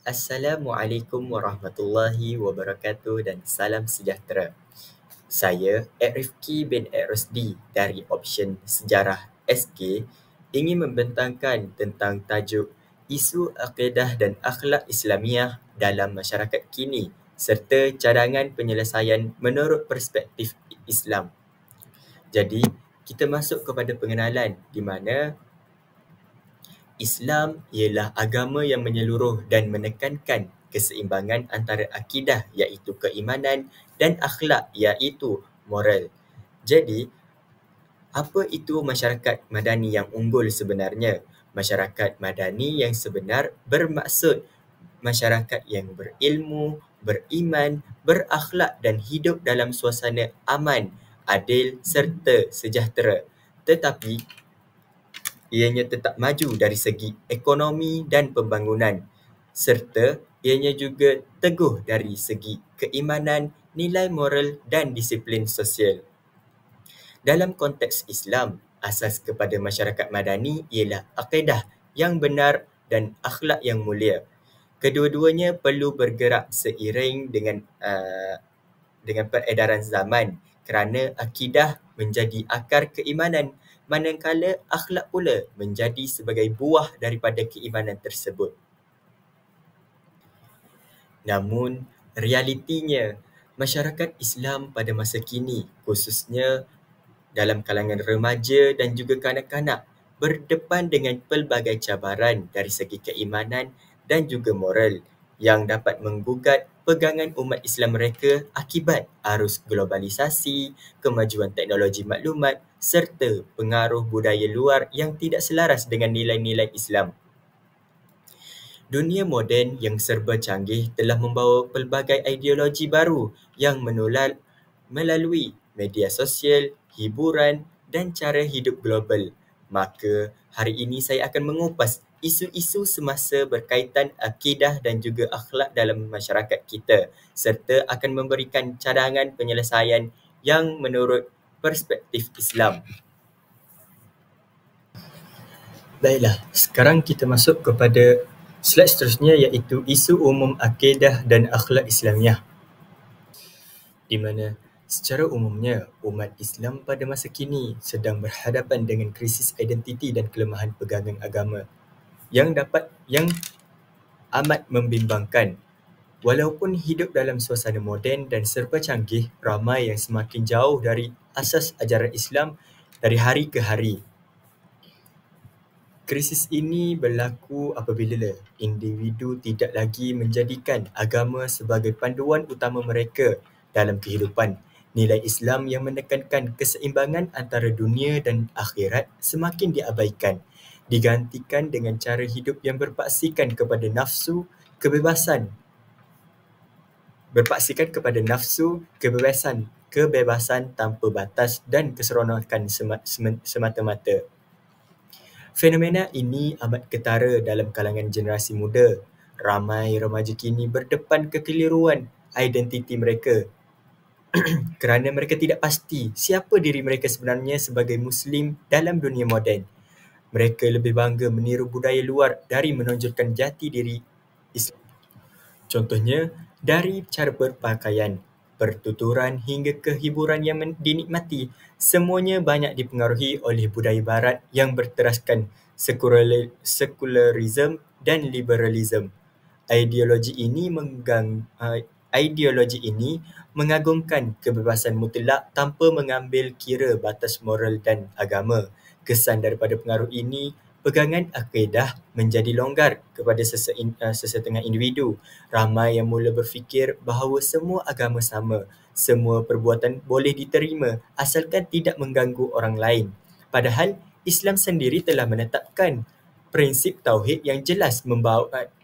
Assalamualaikum warahmatullahi wabarakatuh dan salam sejahtera. Saya Rifki bin Rosdi dari Option Sejarah SK ingin membentangkan tentang tajuk isu akidah dan akhlak Islamiah dalam masyarakat kini serta cadangan penyelesaian menurut perspektif Islam. Jadi, kita masuk kepada pengenalan di mana Islam ialah agama yang menyeluruh dan menekankan keseimbangan antara akidah iaitu keimanan dan akhlak iaitu moral. Jadi, apa itu masyarakat madani yang unggul sebenarnya? Masyarakat madani yang sebenar bermaksud masyarakat yang berilmu, beriman, berakhlak dan hidup dalam suasana aman, adil serta sejahtera. Tetapi ianya tetap maju dari segi ekonomi dan pembangunan serta ianya juga teguh dari segi keimanan, nilai moral dan disiplin sosial. Dalam konteks Islam, asas kepada masyarakat madani ialah akidah yang benar dan akhlak yang mulia. Kedua-duanya perlu bergerak seiring dengan peredaran zaman kerana akidah menjadi akar keimanan manakala akhlak pula menjadi sebagai buah daripada keimanan tersebut. Namun, realitinya, masyarakat Islam pada masa kini, khususnya dalam kalangan remaja dan juga kanak-kanak, berdepan dengan pelbagai cabaran dari segi keimanan dan juga moral yang dapat menggugat pegangan umat Islam mereka akibat arus globalisasi, kemajuan teknologi maklumat serta pengaruh budaya luar yang tidak selaras dengan nilai-nilai Islam. Dunia moden yang serba canggih telah membawa pelbagai ideologi baru yang menular melalui media sosial, hiburan dan cara hidup global. Maka, hari ini saya akan mengupas isu-isu semasa berkaitan akidah dan juga akhlak dalam masyarakat kita serta akan memberikan cadangan penyelesaian yang menurut perspektif Islam. Baiklah, sekarang kita masuk kepada slide seterusnya iaitu isu umum akidah dan akhlak Islamiah. Di mana secara umumnya umat Islam pada masa kini sedang berhadapan dengan krisis identiti dan kelemahan pegangan agama yang amat membimbangkan. Walaupun hidup dalam suasana moden dan serba canggih, ramai yang semakin jauh dari asas ajaran Islam dari hari ke hari. Krisis ini berlaku apabila individu tidak lagi menjadikan agama sebagai panduan utama mereka dalam kehidupan. Nilai Islam yang menekankan keseimbangan antara dunia dan akhirat semakin diabaikan, digantikan dengan cara hidup yang berpaksikan kepada nafsu, kebebasan, kebebasan tanpa batas dan keseronokan semata-mata. Fenomena ini amat ketara dalam kalangan generasi muda. Ramai remaja kini berdepan kekeliruan identiti mereka kerana mereka tidak pasti siapa diri mereka sebenarnya sebagai Muslim dalam dunia moden. Mereka lebih bangga meniru budaya luar dari menonjolkan jati diri Islam. Contohnya, dari cara berpakaian, pertuturan hingga kehiburan yang dinikmati, semuanya banyak dipengaruhi oleh budaya barat yang berteraskan sekularisme dan liberalisme. Ideologi ini mengagungkan kebebasan mutlak tanpa mengambil kira batas moral dan agama. Kesan daripada pengaruh ini, pegangan akidah menjadi longgar kepada sesetengah individu. Ramai yang mula berfikir bahawa semua agama sama, semua perbuatan boleh diterima asalkan tidak mengganggu orang lain. Padahal Islam sendiri telah menetapkan prinsip tauhid yang jelas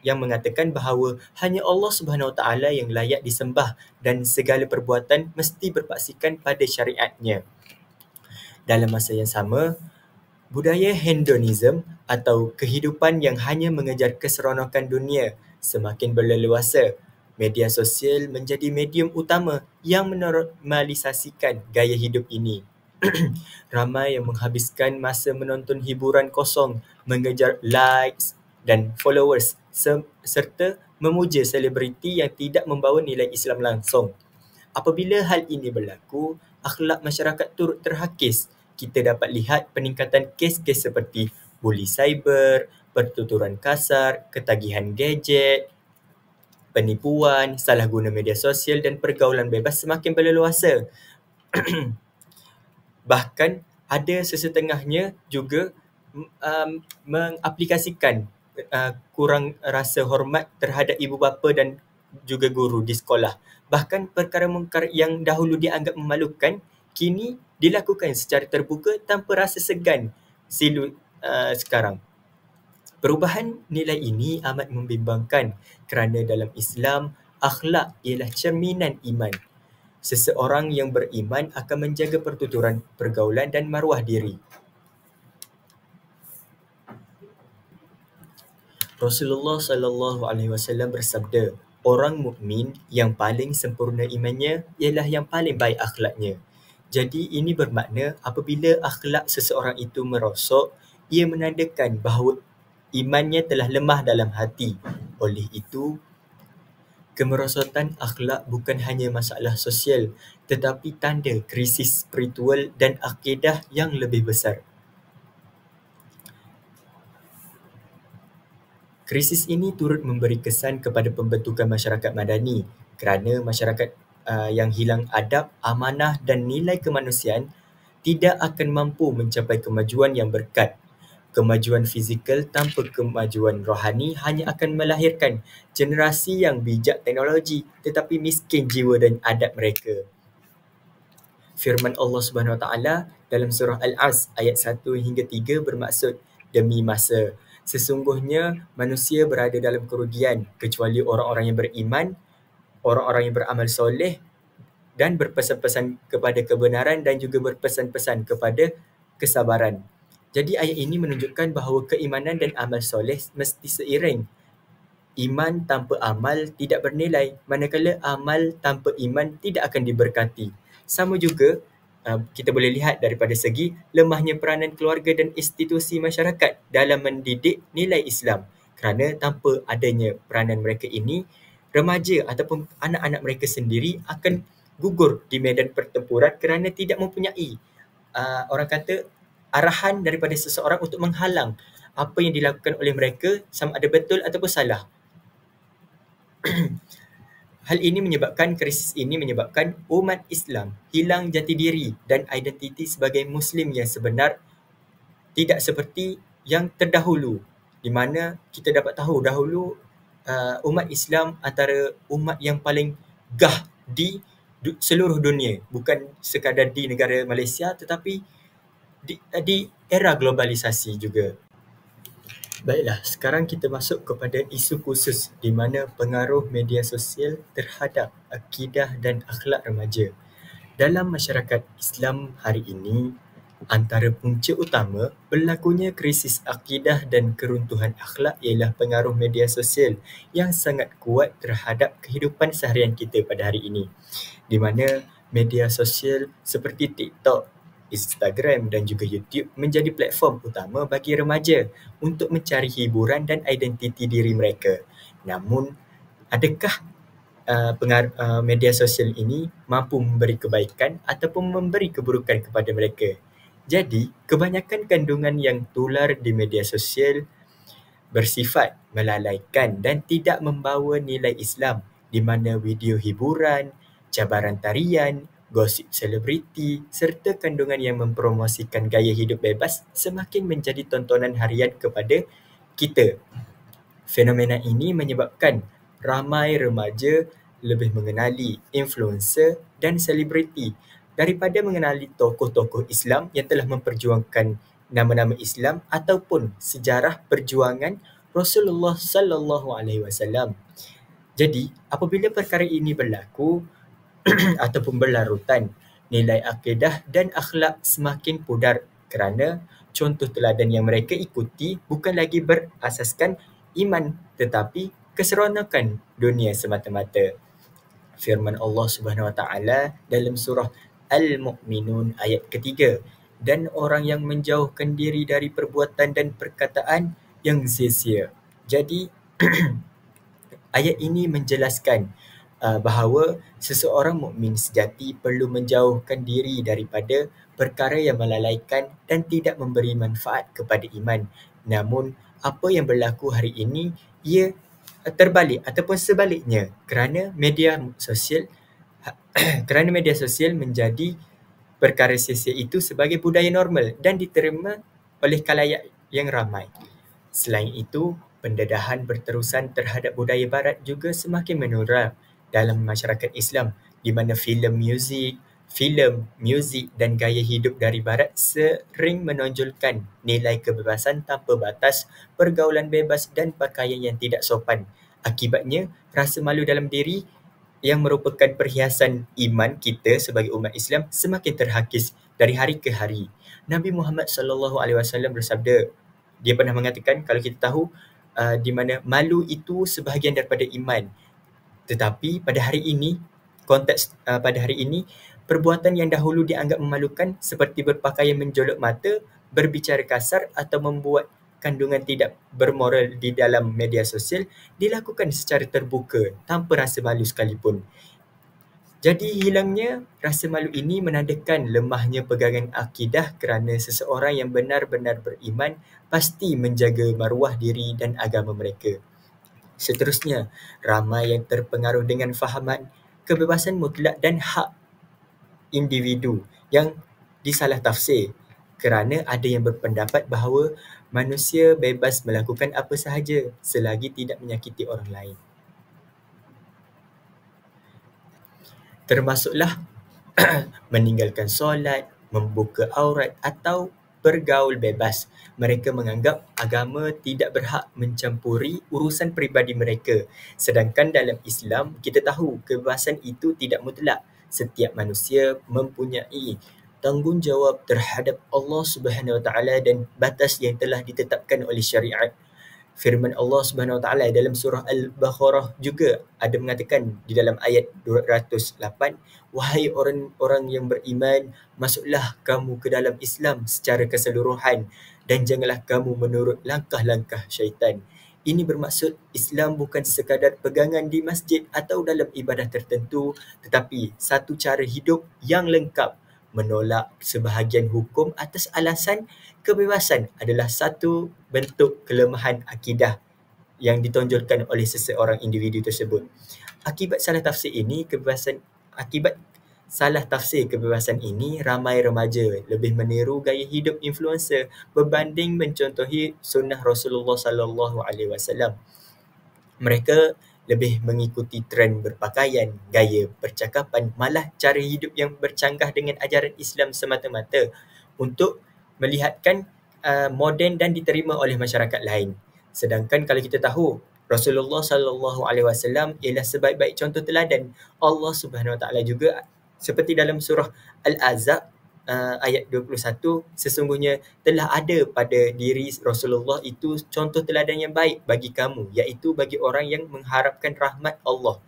yang mengatakan bahawa hanya Allah Subhanahu Wa Taala yang layak disembah dan segala perbuatan mesti berpaksikan pada syariatnya. Dalam masa yang sama, budaya hedonisme atau kehidupan yang hanya mengejar keseronokan dunia semakin berleluasa. Media sosial menjadi medium utama yang menormalisasikan gaya hidup ini. Ramai yang menghabiskan masa menonton hiburan kosong, mengejar likes dan followers serta memuja selebriti yang tidak membawa nilai Islam langsung. Apabila hal ini berlaku, akhlak masyarakat turut terhakis. Kita dapat lihat peningkatan kes-kes seperti buli cyber, pertuturan kasar, ketagihan gadget, penipuan, salah guna media sosial dan pergaulan bebas semakin berleluasa. Bahkan ada sesetengahnya juga mengaplikasikan kurang rasa hormat terhadap ibu bapa dan juga guru di sekolah. Bahkan perkara-perkara yang dahulu dianggap memalukan kini dilakukan secara terbuka tanpa rasa segan sekarang. Perubahan nilai ini amat membimbangkan kerana dalam Islam, akhlak ialah cerminan iman. Seseorang yang beriman akan menjaga pertuturan, pergaulan dan maruah diri. Rasulullah SAW bersabda, orang mukmin yang paling sempurna imannya ialah yang paling baik akhlaknya. Jadi ini bermakna apabila akhlak seseorang itu merosok, ia menandakan bahawa imannya telah lemah dalam hati. Oleh itu, kemerosotan akhlak bukan hanya masalah sosial, tetapi tanda krisis spiritual dan akidah yang lebih besar. Krisis ini turut memberi kesan kepada pembentukan masyarakat madani kerana masyarakat yang hilang adab, amanah dan nilai kemanusiaan tidak akan mampu mencapai kemajuan yang berkat. Kemajuan fizikal tanpa kemajuan rohani hanya akan melahirkan generasi yang bijak teknologi tetapi miskin jiwa dan adab mereka. Firman Allah Subhanahu Wa Taala dalam surah Al-As ayat 1 hingga 3 bermaksud, demi masa, sesungguhnya manusia berada dalam kerugian kecuali orang-orang yang beriman, orang-orang yang beramal soleh dan berpesan-pesan kepada kebenaran dan juga berpesan-pesan kepada kesabaran. Jadi ayat ini menunjukkan bahawa keimanan dan amal soleh mesti seiring. Iman tanpa amal tidak bernilai, manakala amal tanpa iman tidak akan diberkati. Sama juga, kita boleh lihat daripada segi lemahnya peranan keluarga dan institusi masyarakat dalam mendidik nilai Islam. Kerana tanpa adanya peranan mereka ini, remaja ataupun anak-anak mereka sendiri akan gugur di medan pertempuran kerana tidak mempunyai orang kata arahan daripada seseorang untuk menghalang apa yang dilakukan oleh mereka sama ada betul ataupun salah. Hal ini krisis ini menyebabkan umat Islam hilang jati diri dan identiti sebagai Muslim yang sebenar, tidak seperti yang terdahulu, di mana kita dapat tahu dahulu umat Islam antara umat yang paling gah di seluruh dunia, bukan sekadar di negara Malaysia tetapi di era globalisasi juga. Baiklah, sekarang kita masuk kepada isu khusus di mana pengaruh media sosial terhadap akidah dan akhlak remaja. Dalam masyarakat Islam hari ini, antara punca utama berlakunya krisis akidah dan keruntuhan akhlak ialah pengaruh media sosial yang sangat kuat terhadap kehidupan seharian kita pada hari ini, di mana media sosial seperti TikTok, Instagram dan juga YouTube menjadi platform utama bagi remaja untuk mencari hiburan dan identiti diri mereka. Namun, adakah media sosial ini mampu memberi kebaikan ataupun memberi keburukan kepada mereka? Jadi, kebanyakan kandungan yang tular di media sosial bersifat melalaikan dan tidak membawa nilai Islam, di mana video hiburan, cabaran tarian, gosip selebriti serta kandungan yang mempromosikan gaya hidup bebas semakin menjadi tontonan harian kepada kita. Fenomena ini menyebabkan ramai remaja lebih mengenali influencer dan selebriti daripada mengenali tokoh-tokoh Islam yang telah memperjuangkan nama-nama Islam ataupun sejarah perjuangan Rasulullah sallallahu alaihi wasallam. Jadi, apabila perkara ini berlaku ataupun berlarutan, nilai akidah dan akhlak semakin pudar kerana contoh teladan yang mereka ikuti bukan lagi berasaskan iman tetapi keseronokan dunia semata-mata. Firman Allah Subhanahu Wa Taala dalam surah Al-Mu'minun ayat ketiga, dan orang yang menjauhkan diri dari perbuatan dan perkataan yang sia-sia. Jadi Ayat ini menjelaskan bahawa seseorang mukmin sejati perlu menjauhkan diri daripada perkara yang melalaikan dan tidak memberi manfaat kepada iman. Namun, apa yang berlaku hari ini, ia terbalik ataupun sebaliknya kerana media sosial kerana media sosial menjadi perkara sia-sia itu sebagai budaya normal dan diterima oleh khalayak yang ramai. Selain itu, pendedahan berterusan terhadap budaya barat juga semakin menular dalam masyarakat Islam, di mana filem, muzik dan gaya hidup dari barat sering menonjolkan nilai kebebasan tanpa batas, pergaulan bebas dan pakaian yang tidak sopan. Akibatnya, rasa malu dalam diri yang merupakan perhiasan iman kita sebagai umat Islam semakin terhakis dari hari ke hari. Nabi Muhammad SAW bersabda, dia pernah mengatakan kalau kita tahu di mana malu itu sebahagian daripada iman. Tetapi pada hari ini, pada hari ini, perbuatan yang dahulu dianggap memalukan seperti berpakaian menjolok mata, berbicara kasar atau membuat kandungan tidak bermoral di dalam media sosial dilakukan secara terbuka tanpa rasa malu sekalipun. Jadi hilangnya rasa malu ini menandakan lemahnya pegangan akidah kerana seseorang yang benar-benar beriman pasti menjaga maruah diri dan agama mereka. Seterusnya, ramai yang terpengaruh dengan fahaman kebebasan mutlak dan hak individu yang disalah tafsir kerana ada yang berpendapat bahawa manusia bebas melakukan apa sahaja selagi tidak menyakiti orang lain. Termasuklah meninggalkan solat, membuka aurat atau bergaul bebas. Mereka menganggap agama tidak berhak mencampuri urusan peribadi mereka. Sedangkan dalam Islam, kita tahu kebebasan itu tidak mutlak. Setiap manusia mempunyai tanggungjawab terhadap Allah Subhanahu Wa Taala dan batas yang telah ditetapkan oleh syariat. Firman Allah Subhanahu Wa Taala dalam surah Al-Baqarah juga ada mengatakan di dalam ayat 208, wahai orang-orang yang beriman, masuklah kamu ke dalam Islam secara keseluruhan dan janganlah kamu menurut langkah-langkah syaitan. Ini bermaksud Islam bukan sekadar pegangan di masjid atau dalam ibadah tertentu, tetapi satu cara hidup yang lengkap. Menolak sebahagian hukum atas alasan kebebasan adalah satu bentuk kelemahan akidah yang ditonjolkan oleh seseorang individu tersebut. Akibat salah tafsir kebebasan ini, ramai remaja lebih meniru gaya hidup influencer berbanding mencontohi sunnah Rasulullah SAW. Mereka lebih mengikuti trend berpakaian, gaya percakapan, malah cara hidup yang bercanggah dengan ajaran Islam semata-mata untuk melihatkan moden dan diterima oleh masyarakat lain. Sedangkan kalau kita tahu Rasulullah SAW ialah sebaik-baik contoh teladan. Allah Subhanahu Wa Taala juga seperti dalam surah Al-Ahzab ayat 21, sesungguhnya telah ada pada diri Rasulullah itu contoh teladan yang baik bagi kamu, iaitu bagi orang yang mengharapkan rahmat Allah.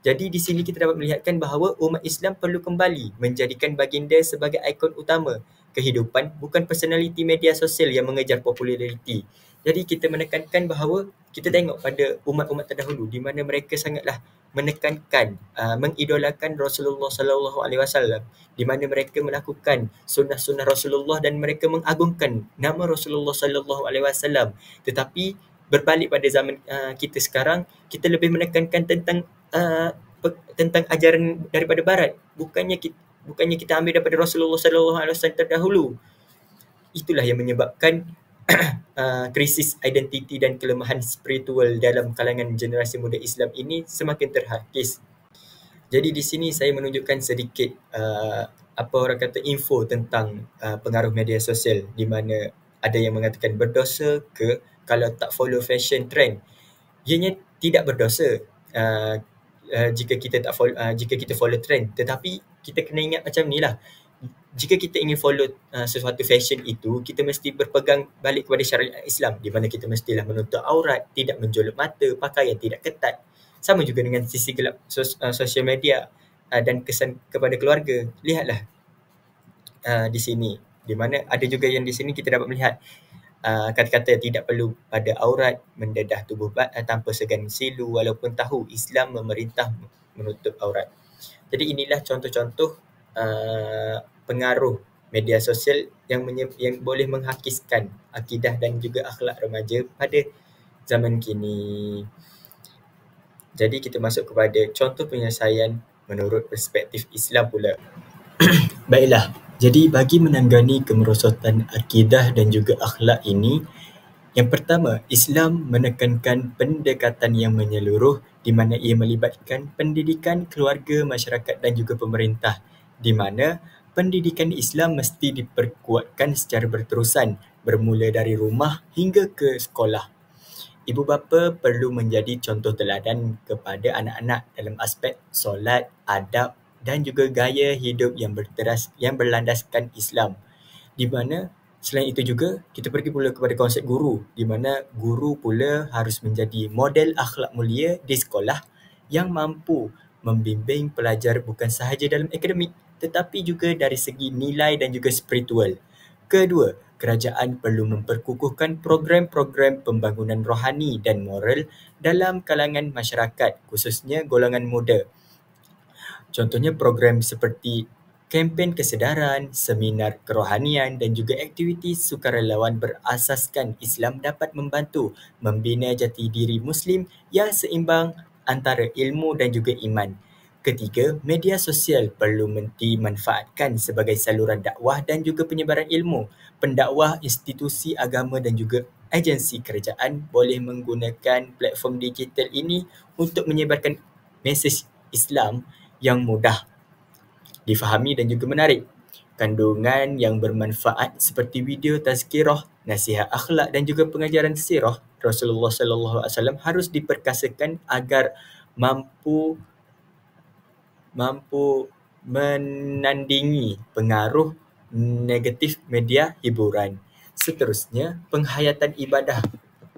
Jadi di sini kita dapat melihatkan bahawa umat Islam perlu kembali menjadikan baginda sebagai ikon utama kehidupan, bukan personaliti media sosial yang mengejar populariti. Jadi kita menekankan bahawa kita tengok pada umat-umat terdahulu di mana mereka sangatlah menekankan, mengidolakan Rasulullah SAW, di mana mereka melakukan sunnah-sunnah Rasulullah dan mereka mengagungkan nama Rasulullah SAW. Tetapi berbalik pada zaman kita sekarang, kita lebih menekankan tentang ajaran daripada barat. Bukannya kita ambil daripada Rasulullah SAW terdahulu. Itulah yang menyebabkan krisis identiti dan kelemahan spiritual dalam kalangan generasi muda Islam ini semakin terhakis. Jadi di sini saya menunjukkan sedikit apa orang kata info tentang pengaruh media sosial, di mana ada yang mengatakan berdosa ke kalau tak follow fashion trend. Ianya tidak berdosa jika kita follow trend, tetapi kita kena ingat macam ni lah. Jika kita ingin follow sesuatu fashion itu, kita mesti berpegang balik kepada syariat Islam, di mana kita mestilah menutup aurat, tidak menjolok mata, pakaian tidak ketat. Sama juga dengan sisi gelap sosial media dan kesan kepada keluarga. Lihatlah di sini, di mana ada juga yang di sini kita dapat melihat kata-kata tidak perlu pada aurat, mendedah tubuh tanpa segan silu, walaupun tahu Islam memerintah menutup aurat. Jadi inilah contoh-contoh pengaruh media sosial yang boleh menghakiskan akidah dan juga akhlak remaja pada zaman kini. Jadi kita masuk kepada contoh penyelesaian menurut perspektif Islam pula. Baiklah, jadi bagi menanggani kemerosotan akidah dan juga akhlak ini, yang pertama, Islam menekankan pendekatan yang menyeluruh di mana ia melibatkan pendidikan, keluarga, masyarakat dan juga pemerintah, di mana pendidikan Islam mesti diperkuatkan secara berterusan, bermula dari rumah hingga ke sekolah. Ibu bapa perlu menjadi contoh teladan kepada anak-anak dalam aspek solat, adab dan juga gaya hidup yang berlandaskan Islam. Di mana selain itu juga kita pergi pula kepada konsep guru, di mana guru pula harus menjadi model akhlak mulia di sekolah yang mampu membimbing pelajar bukan sahaja dalam akademik tetapi juga dari segi nilai dan juga spiritual. Kedua, kerajaan perlu memperkukuhkan program-program pembangunan rohani dan moral dalam kalangan masyarakat, khususnya golongan muda. Contohnya program seperti kempen kesedaran, seminar kerohanian dan juga aktiviti sukarelawan berasaskan Islam dapat membantu membina jati diri Muslim yang seimbang antara ilmu dan juga iman. Ketiga, media sosial perlu dimanfaatkan sebagai saluran dakwah dan juga penyebaran ilmu. Pendakwah institusi agama dan juga agensi kerajaan boleh menggunakan platform digital ini untuk menyebarkan mesej Islam yang mudah difahami dan juga menarik. Kandungan yang bermanfaat seperti video tazkirah, nasihat akhlak dan juga pengajaran sirah Rasulullah sallallahu alaihi wasallam harus diperkasakan agar mampu menandingi pengaruh negatif media hiburan. Seterusnya, penghayatan ibadah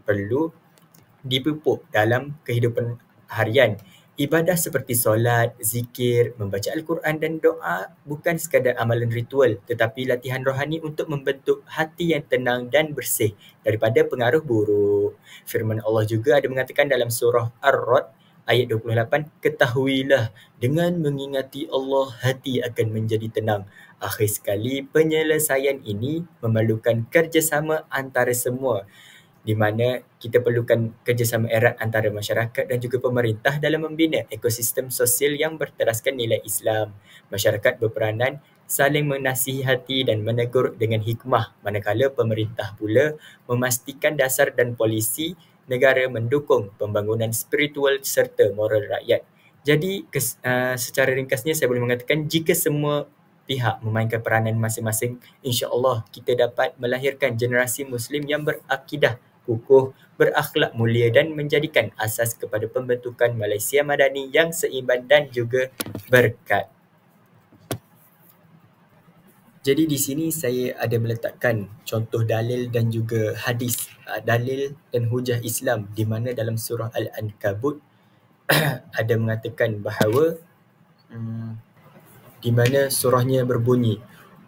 perlu dipupuk dalam kehidupan harian. Ibadah seperti solat, zikir, membaca Al-Quran dan doa bukan sekadar amalan ritual tetapi latihan rohani untuk membentuk hati yang tenang dan bersih daripada pengaruh buruk. Firman Allah juga ada mengatakan dalam surah Ar-Ra'd ayat 28, ketahuilah dengan mengingati Allah hati akan menjadi tenang. Akhir sekali, penyelesaian ini memerlukan kerjasama antara semua, di mana kita perlukan kerjasama erat antara masyarakat dan juga pemerintah dalam membina ekosistem sosial yang berteraskan nilai Islam. Masyarakat berperanan saling menasihati dan menegur dengan hikmah, manakala pemerintah pula memastikan dasar dan polisi negara mendukung pembangunan spiritual serta moral rakyat. Jadi secara ringkasnya saya boleh mengatakan jika semua pihak memainkan peranan masing-masing, insya-Allah kita dapat melahirkan generasi Muslim yang berakidah kukuh, berakhlak mulia dan menjadikan asas kepada pembentukan Malaysia Madani yang seimbang dan juga berkat. Jadi di sini saya ada meletakkan contoh dalil dan juga hadis, dalil dan hujah Islam di mana dalam surah Al-Ankabut ada mengatakan bahawa di mana surahnya berbunyi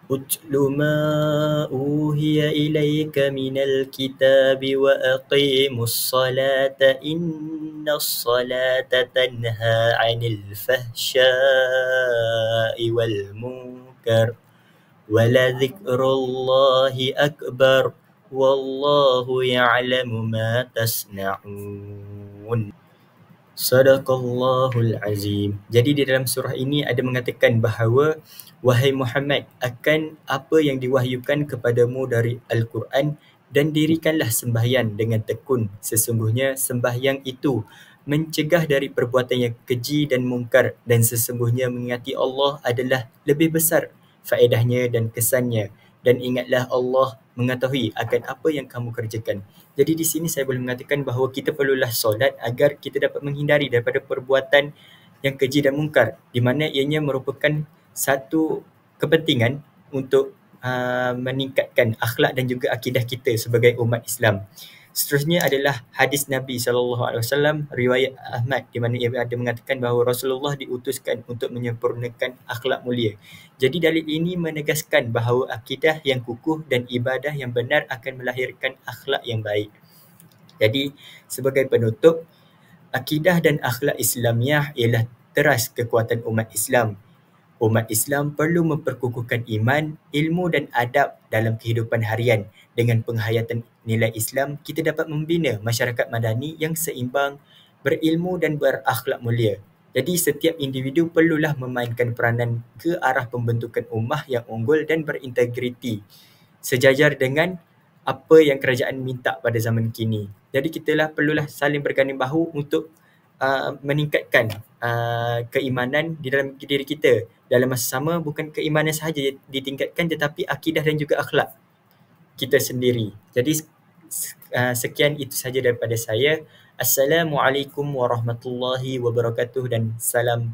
Utlu ma uhiya ilayka minal kitabi wa aqimus salata innas salata tanha 'anil fahsya'i wal munkar Waladzikrullahi akbar wallahu ya'lamu ma tasna'un. Sadaqallahul azim. Jadi di dalam surah ini ada mengatakan bahawa wahai Muhammad, akan apa yang diwahyukan kepadamu dari Al-Quran dan dirikanlah sembahyang dengan tekun. Sesungguhnya sembahyang itu mencegah dari perbuatan yang keji dan mungkar dan sesungguhnya mengingati Allah adalah lebih besar faedahnya dan kesannya, dan ingatlah Allah mengetahui akan apa yang kamu kerjakan. Jadi di sini saya boleh mengatakan bahawa kita perlulah solat agar kita dapat menghindari daripada perbuatan yang keji dan mungkar, di mana ianya merupakan satu kepentingan untuk meningkatkan akhlak dan juga akidah kita sebagai umat Islam. Seterusnya adalah hadis Nabi SAW, riwayat Ahmad, di mana ia ada mengatakan bahawa Rasulullah diutuskan untuk menyempurnakan akhlak mulia. Jadi dalil ini menegaskan bahawa akidah yang kukuh dan ibadah yang benar akan melahirkan akhlak yang baik. Jadi sebagai penutup, akidah dan akhlak Islamiah ialah teras kekuatan umat Islam. Umat Islam perlu memperkukuhkan iman, ilmu dan adab dalam kehidupan harian. Dengan penghayatan nilai Islam, kita dapat membina masyarakat madani yang seimbang, berilmu dan berakhlak mulia. Jadi setiap individu perlulah memainkan peranan ke arah pembentukan ummah yang unggul dan berintegriti, sejajar dengan apa yang kerajaan minta pada zaman kini. Jadi kita perlulah saling berganding bahu untuk meningkatkan keimanan di dalam diri kita. Dalam masa sama, bukan keimanan sahaja ditingkatkan tetapi akidah dan juga akhlak kita sendiri. Jadi sekian itu saja daripada saya. Assalamualaikum warahmatullahi wabarakatuh dan salam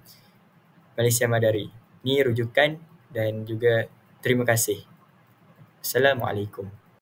Malaysia Madari. Ini rujukan dan juga terima kasih. Assalamualaikum.